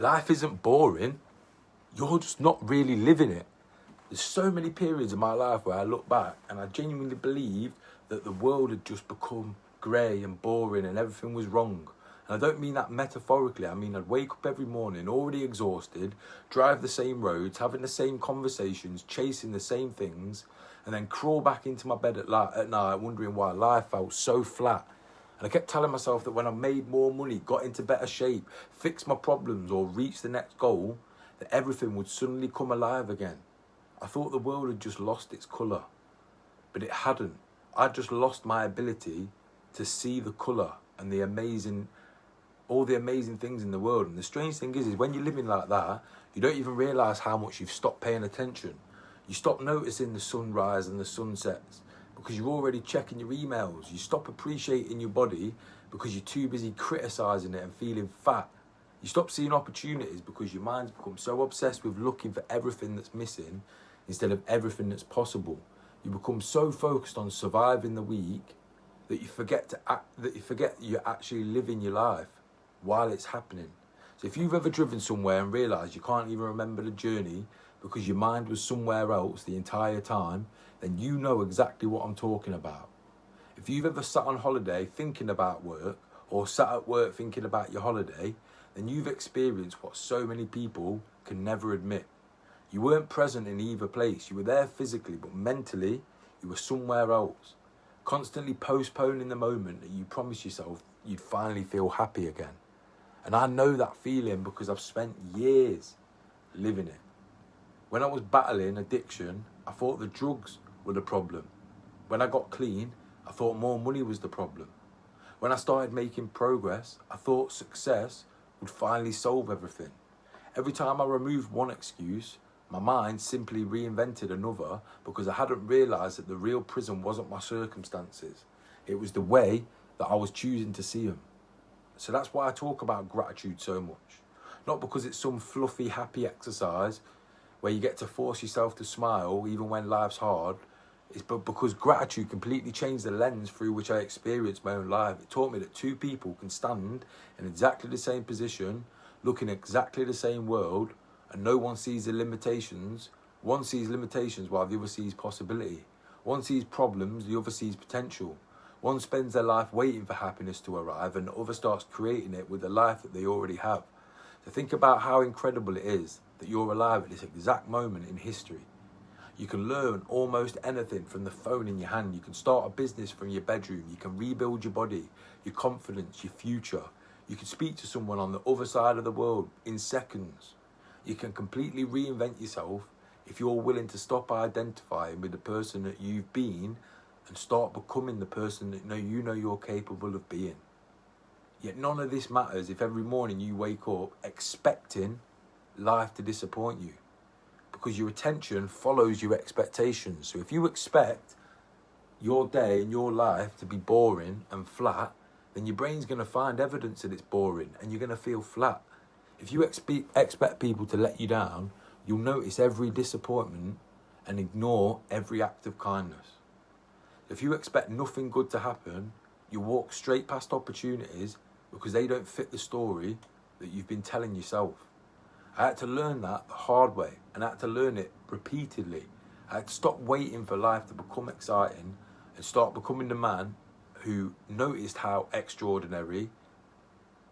Life isn't boring. You're just not really living it. There's so many periods in my life where I look back and I genuinely believed that the world had just become grey and boring and everything was wrong. And I don't mean that metaphorically. I mean I'd wake up every morning already exhausted, drive the same roads, having the same conversations, chasing the same things, and then crawl back into my bed at night wondering why life felt so flat. And I kept telling myself that when I made more money, got into better shape, fixed my problems or reached the next goal, that everything would suddenly come alive again. I thought the world had just lost its colour, but it hadn't. I'd just lost my ability to see the colour and all the amazing things in the world. And the strange thing is when you're living like that, you don't even realise how much you've stopped paying attention. You stop noticing the sunrise and the sunsets because you're already checking your emails. You stop appreciating your body because you're too busy criticising it and feeling fat. You stop seeing opportunities because your mind's become so obsessed with looking for everything that's missing instead of everything that's possible. You become so focused on surviving the week that you forget you're actually living your life while it's happening. So if you've ever driven somewhere and realised you can't even remember the journey because your mind was somewhere else the entire time, then you know exactly what I'm talking about. If you've ever sat on holiday thinking about work or sat at work thinking about your holiday, then you've experienced what so many people can never admit. You weren't present in either place. You were there physically, but mentally, you were somewhere else. Constantly postponing the moment that you promised yourself you'd finally feel happy again. And I know that feeling because I've spent years living it. When I was battling addiction, I thought the drugs were the problem. When I got clean, I thought more money was the problem. When I started making progress, I thought success would finally solve everything. Every time I removed one excuse, my mind simply reinvented another because I hadn't realised that the real prison wasn't my circumstances. It was the way that I was choosing to see them. So that's why I talk about gratitude so much. Not because it's some fluffy, happy exercise where you get to force yourself to smile even when life's hard. It's because gratitude completely changed the lens through which I experienced my own life. It taught me that two people can stand in exactly the same position, looking exactly the same world, and no one sees the limitations. One sees limitations while the other sees possibility. One sees problems, the other sees potential. One spends their life waiting for happiness to arrive and the other starts creating it with the life that they already have. So think about how incredible it is that you're alive at this exact moment in history. You can learn almost anything from the phone in your hand. You can start a business from your bedroom. You can rebuild your body, your confidence, your future. You can speak to someone on the other side of the world in seconds. You can completely reinvent yourself if you're willing to stop identifying with the person that you've been and start becoming the person that you know you're capable of being. Yet none of this matters if every morning you wake up expecting life to disappoint you, because your attention follows your expectations. So if you expect your day and your life to be boring and flat, then your brain's going to find evidence that it's boring and you're going to feel flat. If you expect people to let you down, you'll notice every disappointment and ignore every act of kindness. If you expect nothing good to happen, you walk straight past opportunities because they don't fit the story that you've been telling yourself. I had to learn that the hard way, and I had to learn it repeatedly. I had to stop waiting for life to become exciting and start becoming the man who noticed how extraordinary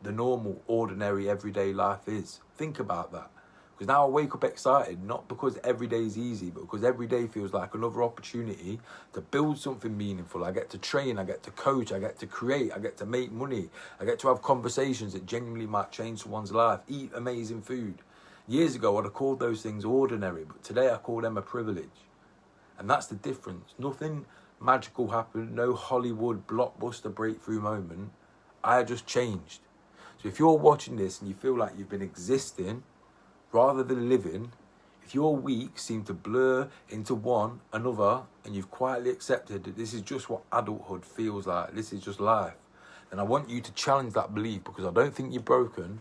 the normal, ordinary, everyday life is. Think about that. Because now I wake up excited, not because every day is easy, but because every day feels like another opportunity to build something meaningful. I get to train, I get to coach, I get to create, I get to make money, I get to have conversations that genuinely might change someone's life, eat amazing food. Years ago, I'd have called those things ordinary, but today I call them a privilege. And that's the difference. Nothing magical happened, no Hollywood blockbuster breakthrough moment. I just changed. So if you're watching this and you feel like you've been existing rather than living, if your weeks seem to blur into one another and you've quietly accepted that this is just what adulthood feels like, this is just life, then I want you to challenge that belief, because I don't think you're broken.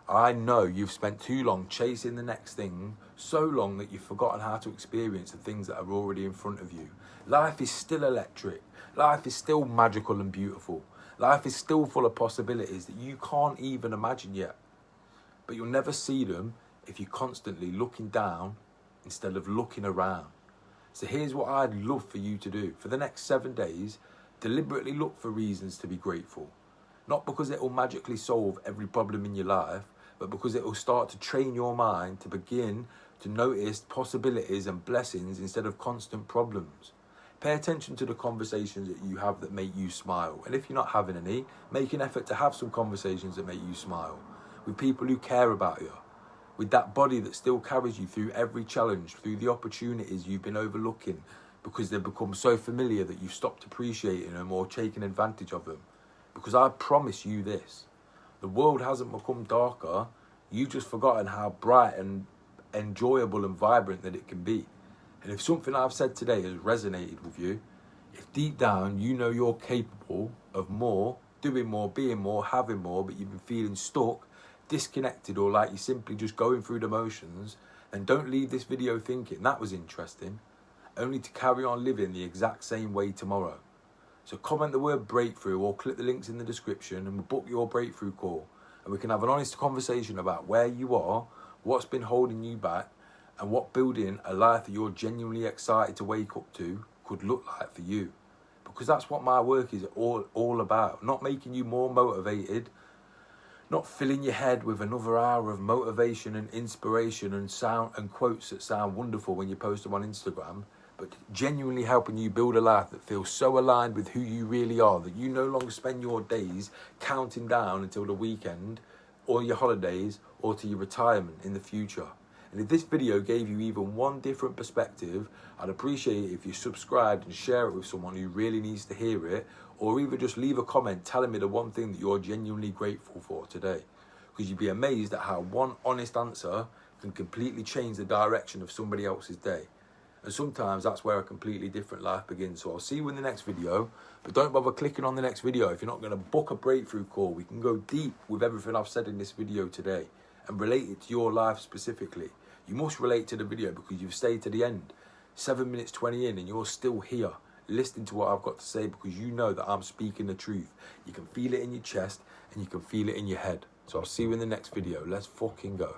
I know you've spent too long chasing the next thing, so long that you've forgotten how to experience the things that are already in front of you. Life is still electric. Life is still magical and beautiful. Life is still full of possibilities that you can't even imagine yet. but you'll never see them if you're constantly looking down instead of looking around. So here's what I'd love for you to do. For the next 7 days, deliberately look for reasons to be grateful. Not because it will magically solve every problem in your life, but because it will start to train your mind to begin to notice possibilities and blessings instead of constant problems. Pay attention to the conversations that you have that make you smile. And if you're not having any, make an effort to have some conversations that make you smile. With people who care about you. With that body that still carries you through every challenge, through the opportunities you've been overlooking because they've become so familiar that you've stopped appreciating them or taking advantage of them. Because I promise you this, the world hasn't become darker, you've just forgotten how bright and enjoyable and vibrant that it can be. And if something I've said today has resonated with you, if deep down you know you're capable of more, doing more, being more, having more, but you've been feeling stuck, disconnected, or like you're simply just going through the motions, then don't leave this video thinking that was interesting, only to carry on living the exact same way tomorrow. So comment the word breakthrough or click the links in the description and we'll book your breakthrough call, and we can have an honest conversation about where you are, what's been holding you back, and what building a life that you're genuinely excited to wake up to could look like for you. Because that's what my work is all about. Not making you more motivated, not filling your head with another hour of motivation and inspiration and sound and quotes that sound wonderful when you post them on Instagram, but genuinely helping you build a life that feels so aligned with who you really are that you no longer spend your days counting down until the weekend or your holidays or to your retirement in the future. And if this video gave you even one different perspective, I'd appreciate it if you subscribed and share it with someone who really needs to hear it, or even just leave a comment telling me the one thing that you're genuinely grateful for today. Because you'd be amazed at how one honest answer can completely change the direction of somebody else's day. And sometimes that's where a completely different life begins. So I'll see you in the next video, but don't bother clicking on the next video if you're not going to book a breakthrough call. We can go deep with everything I've said in this video today and relate it to your life specifically. You must relate to the video because you've stayed to the end, 7 minutes 20 in, and you're still here listening to what I've got to say because you know that I'm speaking the truth. You can feel it in your chest and you can feel it in your head. So I'll see you in the next video. Let's fucking go.